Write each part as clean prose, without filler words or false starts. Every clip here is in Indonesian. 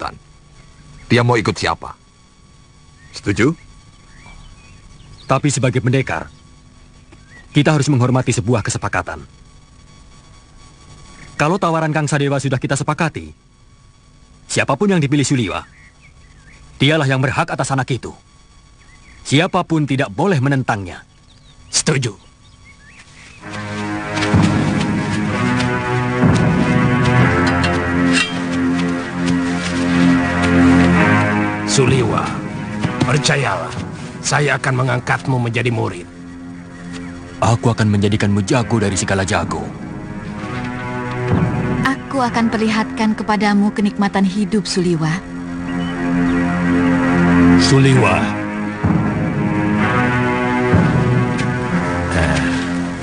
hutan. Dia mau ikut siapa? Setuju? Tapi sebagai pendekar, kita harus menghormati sebuah kesepakatan. Kalau tawaran Kang Sadewa sudah kita sepakati, siapapun yang dipilih Suliwa, dialah yang berhak atas anak itu. Siapapun tidak boleh menentangnya. Setuju. Suliwa, percayalah, saya akan mengangkatmu menjadi murid. Aku akan menjadikanmu jago dari segala jago. Aku akan perlihatkan kepadamu kenikmatan hidup, Suliwa. Suliwa.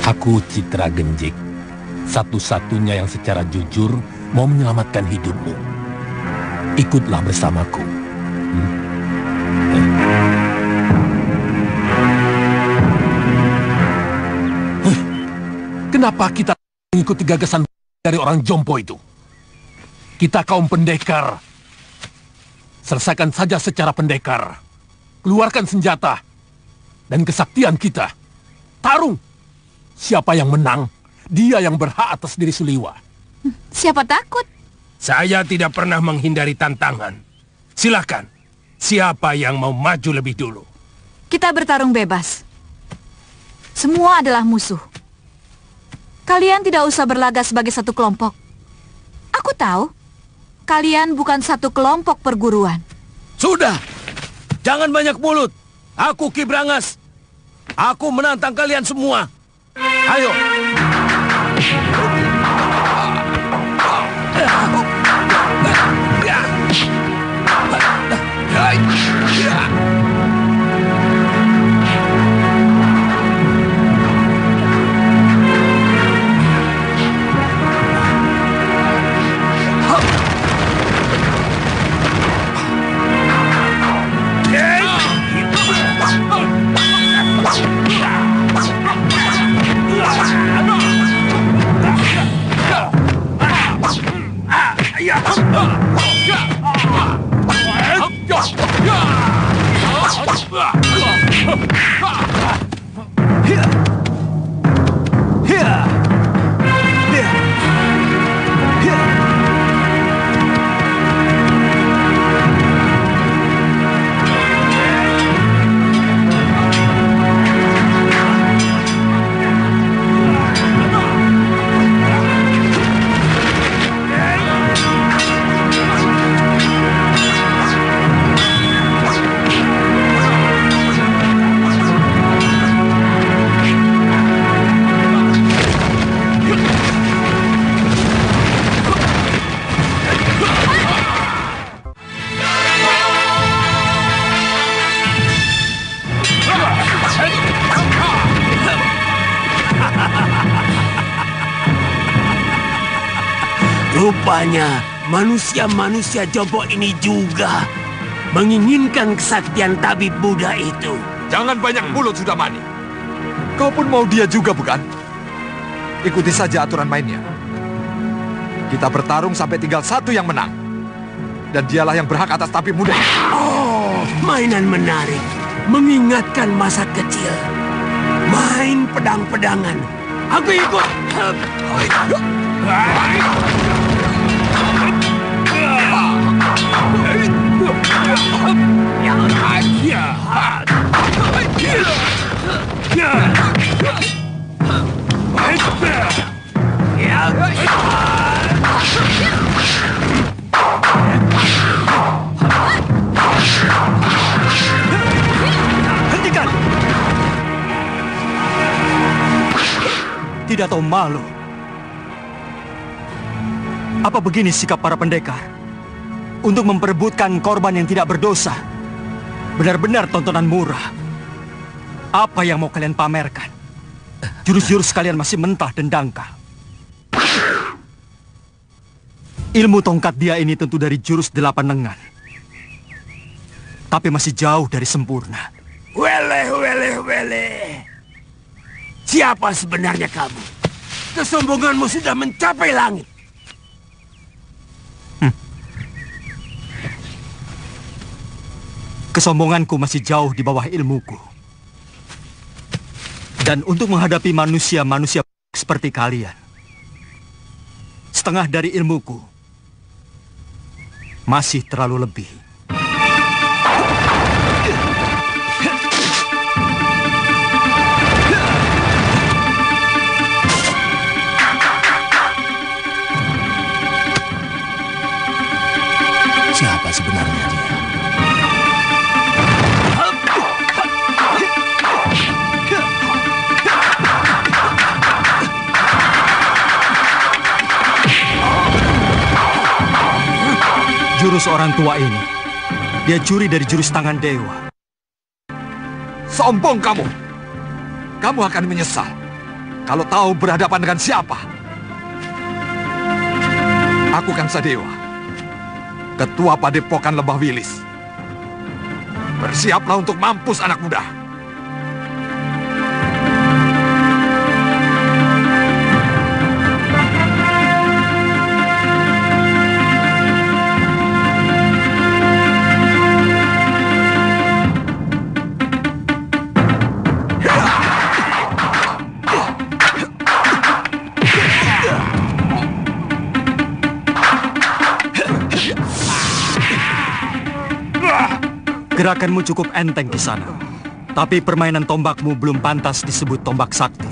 Aku Citra Genjik, satu-satunya yang secara jujur mau menyelamatkan hidupmu. Ikutlah bersamaku. Kenapa kita mengikuti gagasan dari orang jompo itu? Kita kaum pendekar. Selesaikan saja secara pendekar. Keluarkan senjata dan kesaktian kita. Tarung. Siapa yang menang, dia yang berhak atas diri Suliwa. Siapa takut? Saya tidak pernah menghindari tantangan. Silakan. Siapa yang mau maju lebih dulu? Kita bertarung bebas. Semua adalah musuh. Kalian tidak usah berlagak sebagai satu kelompok. Aku tahu, kalian bukan satu kelompok perguruan. Sudah, jangan banyak mulut. Aku Ki Brangas. Aku menantang kalian semua. Ayo. Rupanya manusia-manusia jompo ini juga menginginkan kesaktian tabib Buddha itu. Jangan banyak mulut, sudah Mani. Kau pun mau dia juga, bukan? Ikuti saja aturan mainnya. Kita bertarung sampai tinggal satu yang menang. Dan dialah yang berhak atas tabib muda. Oh, mainan menarik. Mengingatkan masa kecil. Main pedang-pedangan. Aku ikut. Hentikan! Tidak tahu malu. Apa begini sikap para pendekar? Untuk memperebutkan korban yang tidak berdosa. Benar-benar tontonan murah. Apa yang mau kalian pamerkan? Jurus-jurus kalian masih mentah dan dangkal. Ilmu tongkat dia ini tentu dari jurus 8 lengan. Tapi masih jauh dari sempurna. Wele. Siapa sebenarnya kamu? Kesombonganmu sudah mencapai langit. Kesombonganku masih jauh di bawah ilmuku. Dan untuk menghadapi manusia-manusia seperti kalian, setengah dari ilmuku masih terlalu lebih. Siapa sebenarnya dia? Jurus orang tua ini, dia curi dari jurus tangan dewa. Sombong kamu. Kamu akan menyesal kalau tahu berhadapan dengan siapa. Aku Kang Sadewa, Ketua Padepokan Lembah Wilis. Bersiaplah untuk mampus, anak muda. Gerakanmu cukup enteng di sana, tapi permainan tombakmu belum pantas disebut tombak sakti.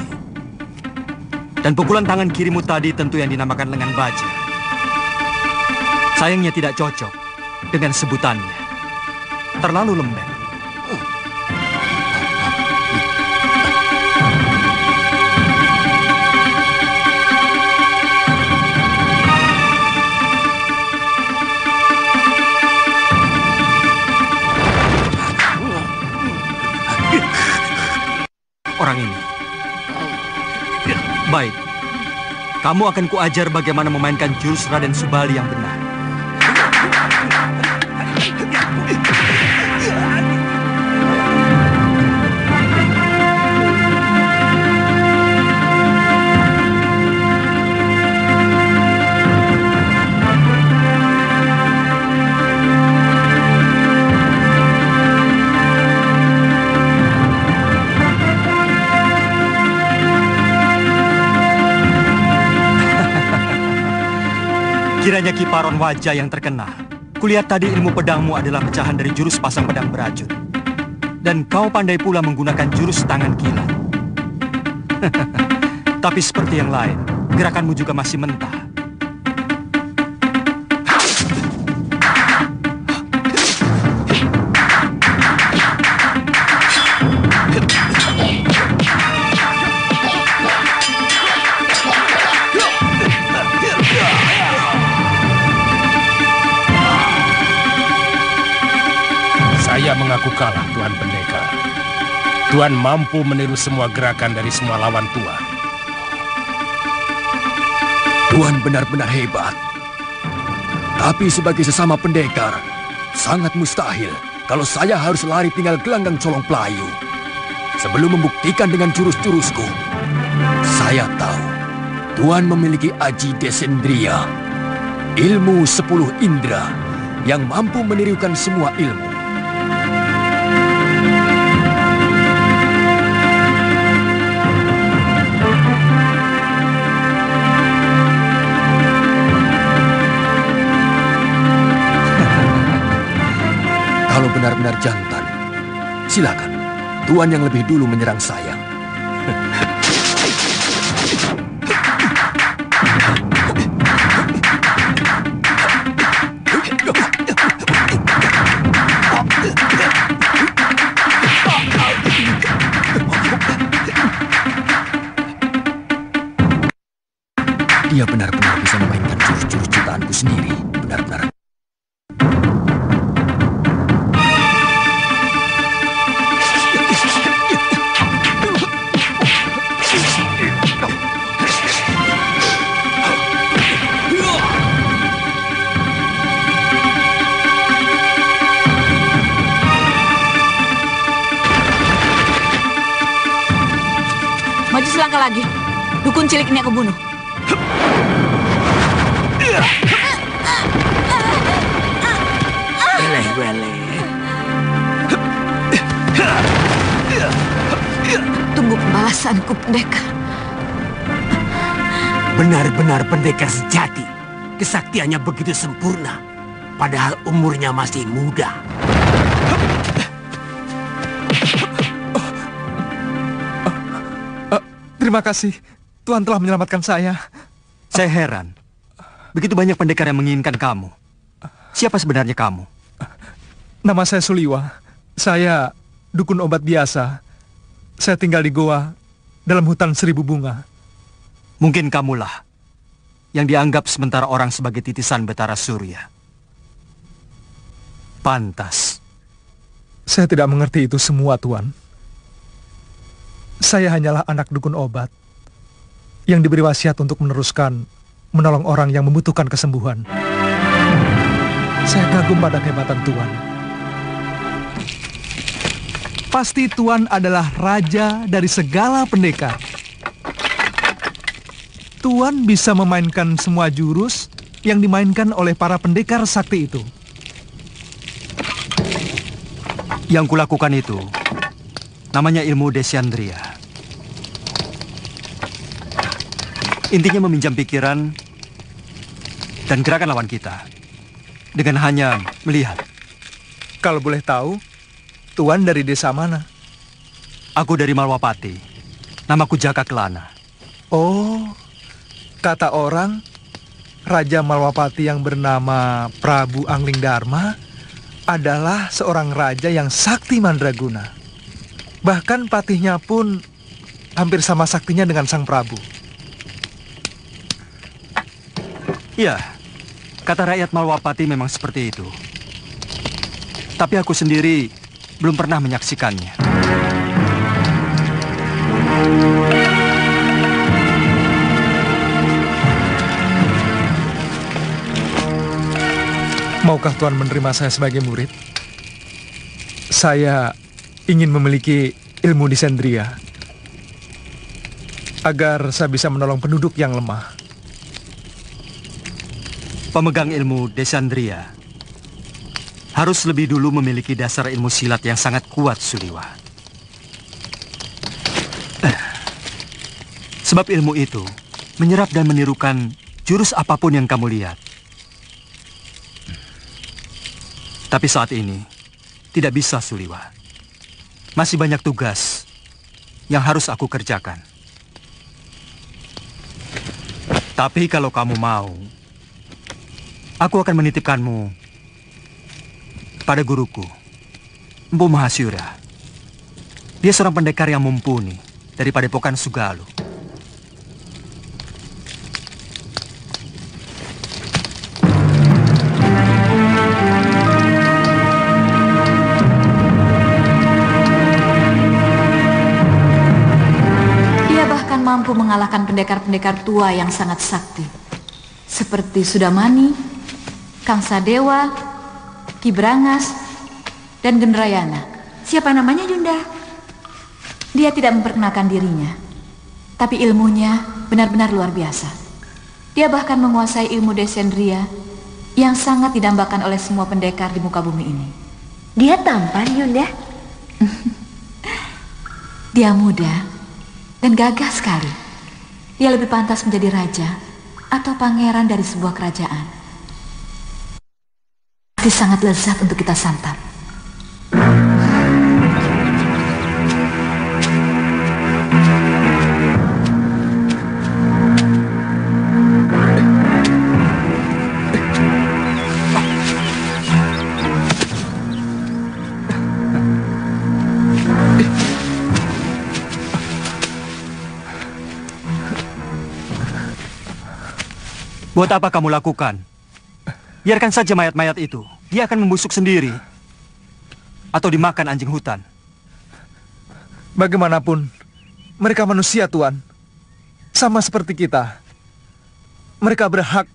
Dan pukulan tangan kirimu tadi tentu yang dinamakan lengan baja. Sayangnya tidak cocok dengan sebutannya. Terlalu lembek. Orang ini. Baik. Kamu akan kuajar bagaimana memainkan jurus Raden Subali yang benar. Kiranya Kiparon wajah yang terkenal. Kulihat tadi ilmu pedangmu adalah pecahan dari jurus pasang pedang beracun. Dan kau pandai pula menggunakan jurus tangan kilat. Tapi seperti yang lain, gerakanmu juga masih mentah. Saya mengaku kalah, Tuan Pendekar. Tuan mampu meniru semua gerakan dari semua lawan tua. Tuan benar-benar hebat. Tapi sebagai sesama pendekar, sangat mustahil kalau saya harus lari tinggal gelanggang colong pelayu. Sebelum membuktikan dengan jurus-jurusku, saya tahu Tuan memiliki Aji Desendriya, ilmu 10 indera yang mampu menirukan semua ilmu. Kalau benar-benar jantan, silakan. Tuan yang lebih dulu menyerang saya. Dia benar-benar bisa memainkan jurus-jurus ciptaanku sendiri. Benar-benar. Maju selangkah lagi. Dukun cilik ini aku bunuh. Weleh-weleh. perasaanku, pendekar. Benar-benar pendekar sejati. Kesaktiannya begitu sempurna, padahal umurnya masih muda. Terima kasih. Tuhan telah menyelamatkan saya. Saya heran. Begitu banyak pendekar yang menginginkan kamu. Siapa sebenarnya kamu? Nama saya Suliwa. Saya dukun obat biasa. Saya tinggal di goa dalam hutan 1000 bunga. Mungkin kamulah yang dianggap sementara orang sebagai titisan Betara Surya. Pantas. Saya tidak mengerti itu semua, Tuan. Saya hanyalah anak dukun obat yang diberi wasiat untuk menolong orang yang membutuhkan kesembuhan. Saya kagum pada kehebatan Tuan. Pasti Tuan adalah raja dari segala pendekar. Tuan bisa memainkan semua jurus yang dimainkan oleh para pendekar sakti itu. Yang kulakukan itu namanya ilmu Desyandria. Intinya meminjam pikiran dan gerakan lawan kita dengan hanya melihat. Kalau boleh tahu, Tuan dari desa mana? Aku dari Malwapati. Namaku Jaka Kelana. Oh, kata orang, Raja Malwapati yang bernama Prabu Angling Dharma adalah seorang raja yang sakti mandraguna. Bahkan patihnya pun hampir sama saktinya dengan sang Prabu. Ya, kata rakyat Malwapati memang seperti itu. Tapi aku sendiri belum pernah menyaksikannya. Maukah Tuan menerima saya sebagai murid? Saya ingin memiliki ilmu Desandria agar saya bisa menolong penduduk yang lemah. Pemegang ilmu Desandria harus lebih dulu memiliki dasar ilmu silat yang sangat kuat, Suliwa. Sebab ilmu itu menyerap dan menirukan jurus apapun yang kamu lihat. Tapi saat ini tidak bisa, Suliwa. Masih banyak tugas yang harus aku kerjakan. Tapi kalau kamu mau, aku akan menitipkanmu pada guruku, Empu Mahasyura. Dia seorang pendekar yang mumpuni dari Padepokan Sugalu. Dia bahkan mampu mengalahkan pendekar-pendekar tua yang sangat sakti, seperti Sudamani, Kang Sadewa, Ki Brangas, dan Gendrayana. Siapa namanya, Yunda? Dia tidak memperkenalkan dirinya, tapi ilmunya benar-benar luar biasa. Dia bahkan menguasai ilmu Desandria yang sangat didambakan oleh semua pendekar di muka bumi ini. Dia tampan, Yunda. Dia muda dan gagah sekali. Dia lebih pantas menjadi raja atau pangeran dari sebuah kerajaan. Sangat lezat untuk kita santap. Buat apa kamu lakukan? Biarkan saja mayat-mayat itu. Dia akan membusuk sendiri atau dimakan anjing hutan. Bagaimanapun, mereka manusia, Tuan. Sama seperti kita. Mereka berhak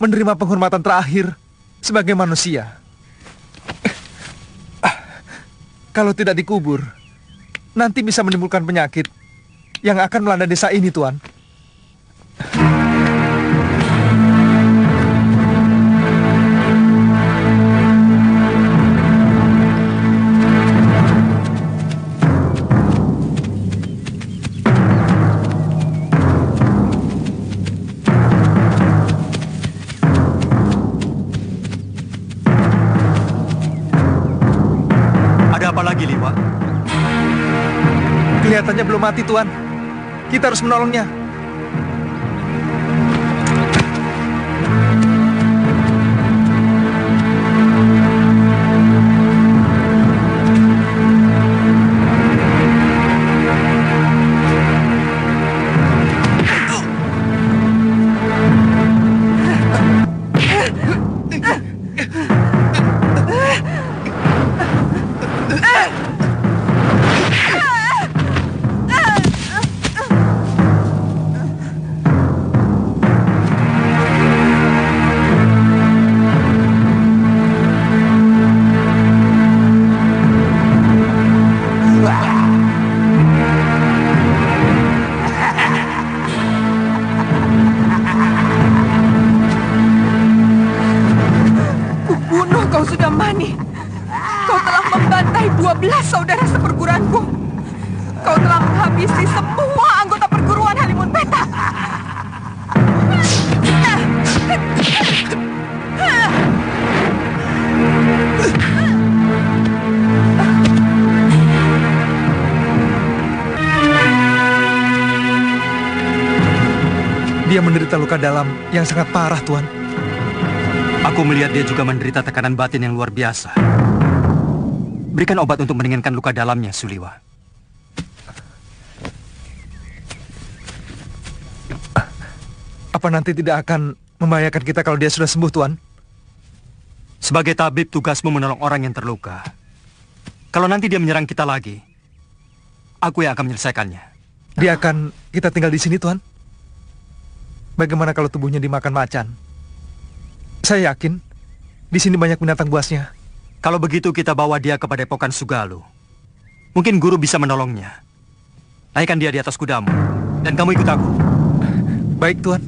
menerima penghormatan terakhir sebagai manusia. Kalau tidak dikubur, nanti bisa menimbulkan penyakit yang akan melanda desa ini, Tuan. Liwa? Kelihatannya belum mati, Tuan. Kita harus menolongnya. Saudara seperguruanku, kau telah menghabisi semua anggota perguruan Halimun Petak. Dia menderita luka dalam yang sangat parah, Tuan. Aku melihat dia juga menderita tekanan batin yang luar biasa. Berikan obat untuk meringankan luka dalamnya, Suliwa. Apa nanti tidak akan membahayakan kita kalau dia sudah sembuh, Tuan? Sebagai tabib, tugasmu menolong orang yang terluka. Kalau nanti dia menyerang kita lagi, aku yang akan menyelesaikannya. Dia akan kita tinggal di sini, Tuan? Bagaimana kalau tubuhnya dimakan macan? Saya yakin di sini banyak binatang buasnya. Kalau begitu kita bawa dia ke Padepokan Sugalu. Mungkin guru bisa menolongnya. Naikkan dia di atas kudamu, dan kamu ikut aku. Baik, Tuan.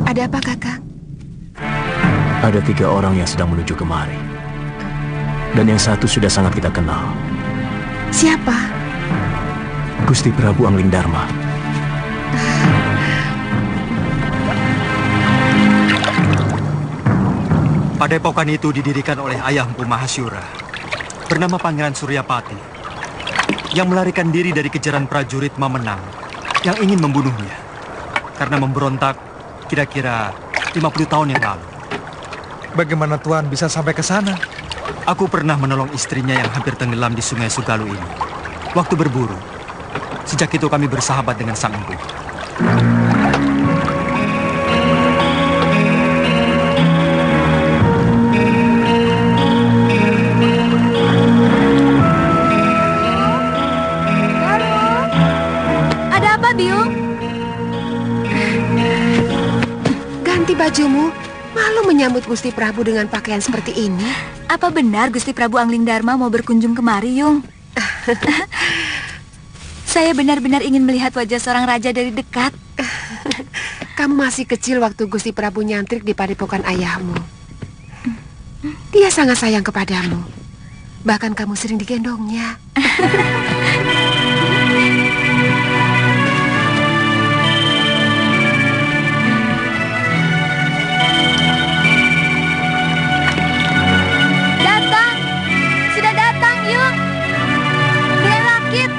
Ada apa, Kakak? Ada 3 orang yang sedang menuju kemari. Dan yang satu sudah sangat kita kenal. Siapa? Gusti Prabu Anglingdarma. Padepokan itu didirikan oleh ayah Empu Mahasyura, bernama Pangeran Suryapati, yang melarikan diri dari kejaran prajurit Mamenang yang ingin membunuhnya karena memberontak kira-kira 50 tahun yang lalu. Bagaimana Tuan bisa sampai ke sana? Aku pernah menolong istrinya yang hampir tenggelam di Sungai Sugalu ini waktu berburu. Sejak itu kami bersahabat dengan Sang Empu. Ada apa, Biung? Ganti bajumu. Malu menyambut Gusti Prabu dengan pakaian seperti ini. Apa benar Gusti Prabu Anglingdarma mau berkunjung kemari, Yung? Saya benar-benar ingin melihat wajah seorang raja dari dekat. Kamu masih kecil waktu Gusti Prabu nyantrik di padepokan ayahmu. Dia sangat sayang kepadamu. Bahkan kamu sering digendongnya. Datang! Sudah datang, Yung! Bulan Rakit!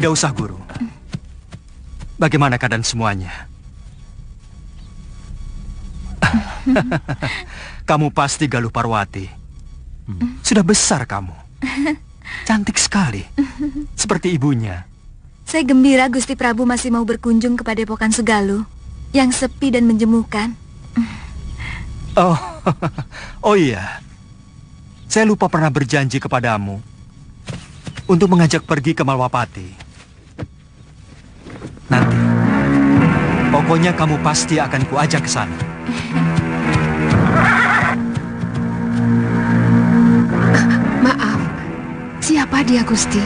Tidak usah, Guru. Bagaimana keadaan semuanya? Kamu pasti Galuh Parwati. Sudah besar kamu. Cantik sekali. Seperti ibunya. Saya gembira Gusti Prabu masih mau berkunjung ke Padepokan Segaluh yang sepi dan menjemukan. Oh iya. Saya lupa pernah berjanji kepadamu untuk mengajak pergi ke Malwapati. Nanti, pokoknya kamu pasti akan kuajak ke sana. Maaf, siapa dia, Gusti?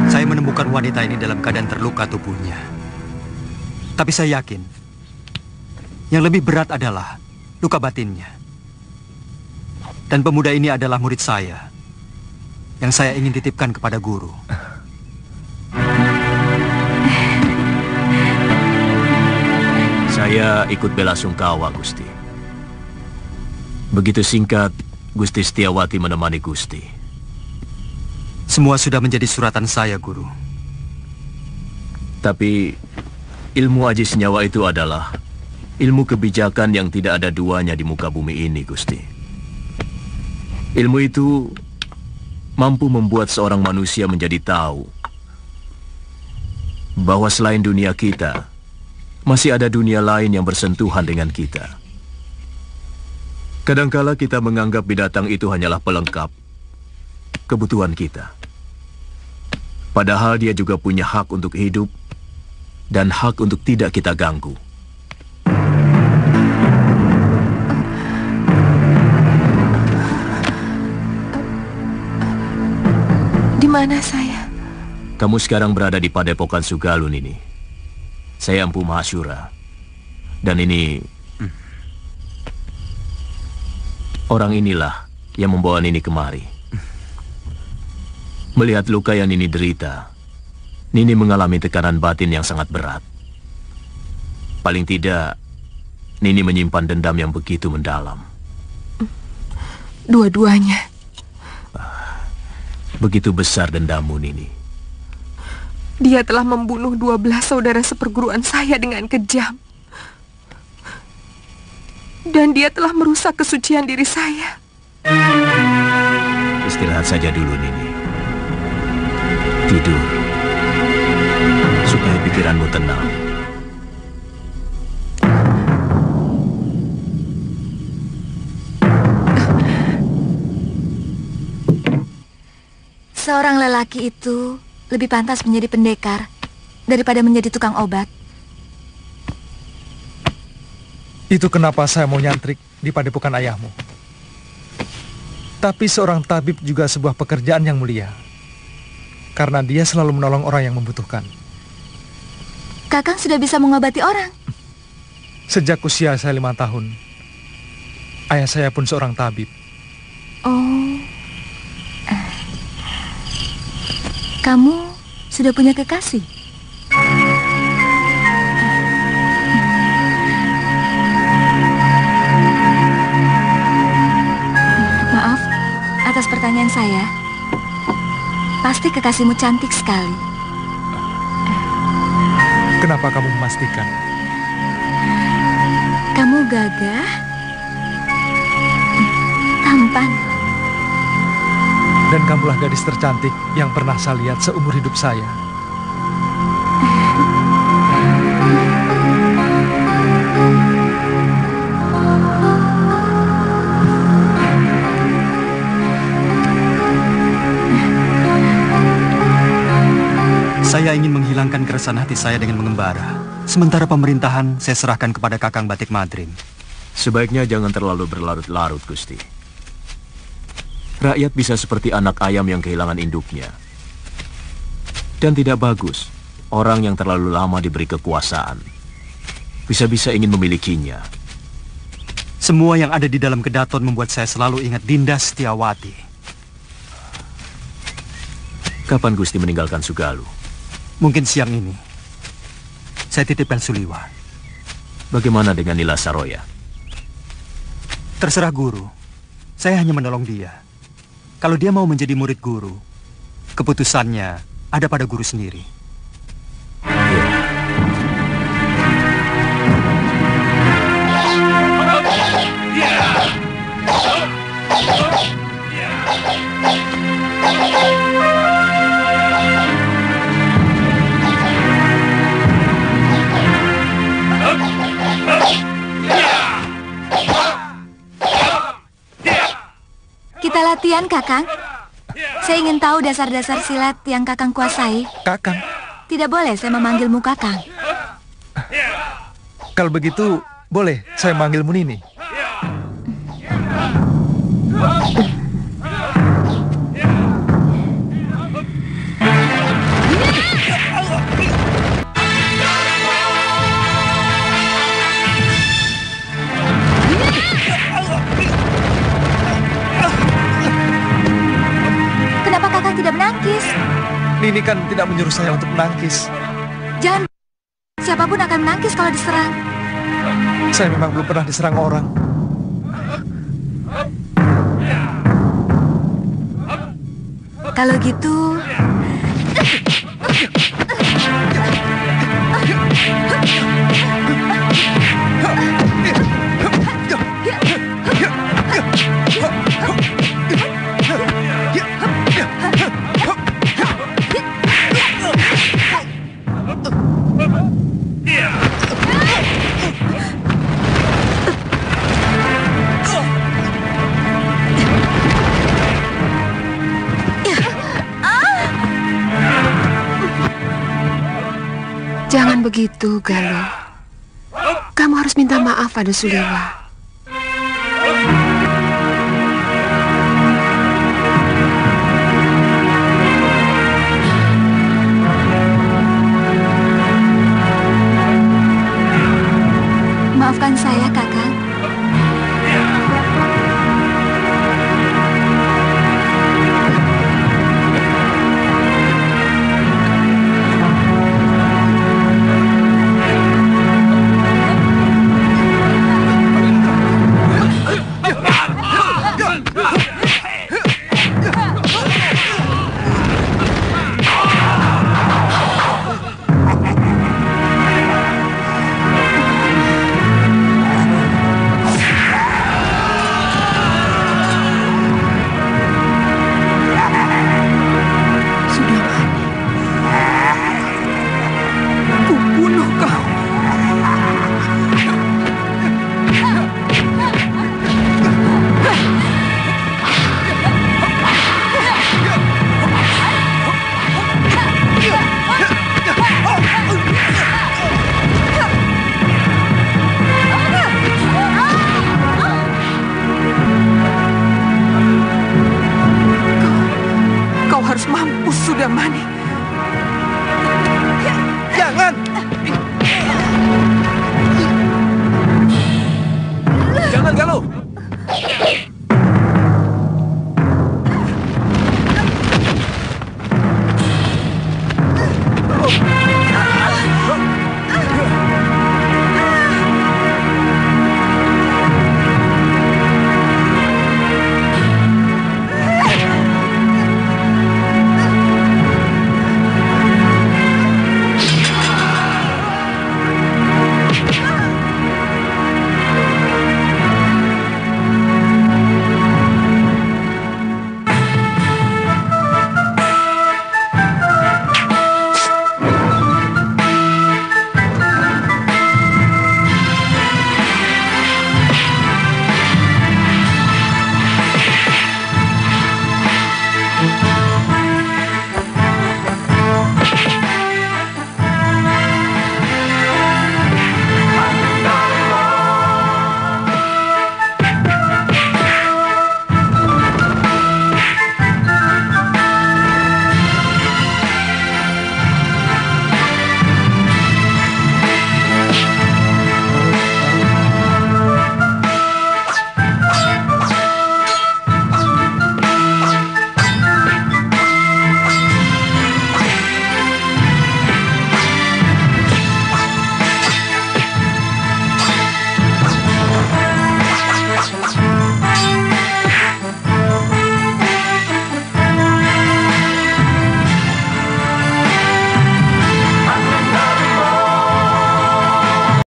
Saya menemukan wanita ini dalam keadaan terluka tubuhnya. Tapi saya yakin, yang lebih berat adalah luka batinnya. Dan pemuda ini adalah murid saya, yang saya ingin titipkan kepada guru. Saya ikut bela sungkawa, Gusti. Begitu singkat, Gusti Setiawati menemani Gusti. Semua sudah menjadi suratan saya, Guru. Tapi ilmu aji senyawa itu adalah ilmu kebijakan yang tidak ada duanya di muka bumi ini, Gusti. Ilmu itu mampu membuat seorang manusia menjadi tahu bahwa selain dunia kita, masih ada dunia lain yang bersentuhan dengan kita. Kadangkala kita menganggap binatang itu hanyalah pelengkap kebutuhan kita. Padahal dia juga punya hak untuk hidup dan hak untuk tidak kita ganggu. Di mana saya? Kamu sekarang berada di Padepokan Sugaluh, Nini. Saya Empu Mahashura. Dan ini orang inilah yang membawa Nini kemari. Melihat luka yang Nini derita, Nini mengalami tekanan batin yang sangat berat. Paling tidak, Nini menyimpan dendam yang begitu mendalam. Dua-duanya. Begitu besar dendammu, Nini. Dia telah membunuh 12 saudara seperguruan saya dengan kejam. Dan dia telah merusak kesucian diri saya. Istirahat saja dulu, Nini. Tidur. Supaya pikiranmu tenang. Seorang lelaki itu lebih pantas menjadi pendekar daripada menjadi tukang obat. Itu kenapa saya mau nyantrik di padepokan ayahmu. Tapi seorang tabib juga sebuah pekerjaan yang mulia. Karena dia selalu menolong orang yang membutuhkan. Kakang sudah bisa mengobati orang. Sejak usia saya 5 tahun, ayah saya pun seorang tabib. Oh. Kamu sudah punya kekasih? Maaf atas pertanyaan saya. Pasti kekasihmu cantik sekali. Kenapa kamu memastikan? Kamu gagah, tampan. Dan kamulah gadis tercantik yang pernah saya lihat seumur hidup saya. Saya ingin menghilangkan keresahan hati saya dengan mengembara. Sementara pemerintahan saya serahkan kepada Kakang Batik Madrim. Sebaiknya jangan terlalu berlarut-larut, Gusti. Rakyat bisa seperti anak ayam yang kehilangan induknya. Dan tidak bagus orang yang terlalu lama diberi kekuasaan. Bisa-bisa ingin memilikinya. Semua yang ada di dalam kedaton membuat saya selalu ingat Dinda Setiawati. Kapan Gusti meninggalkan Sugaluh? Mungkin siang ini. Saya titipkan Suliwa. Bagaimana dengan Nila Saroya? Terserah guru. Saya hanya menolong dia. Kalau dia mau menjadi murid guru, keputusannya ada pada guru sendiri. Kita latihan, Kakang. Saya ingin tahu dasar-dasar silat yang Kakang kuasai. Kakang, Tidak boleh saya memanggilmu Kakang. kalau begitu boleh saya manggilmu Nini. Kenapa Kakang tidak menangkis? Nini kan tidak menyuruh saya untuk menangkis. Jangan. Siapapun akan menangkis kalau diserang. Saya memang belum pernah diserang orang. Kalau gitu... Jangan begitu, Galuh. Kamu harus minta maaf pada Suliwa.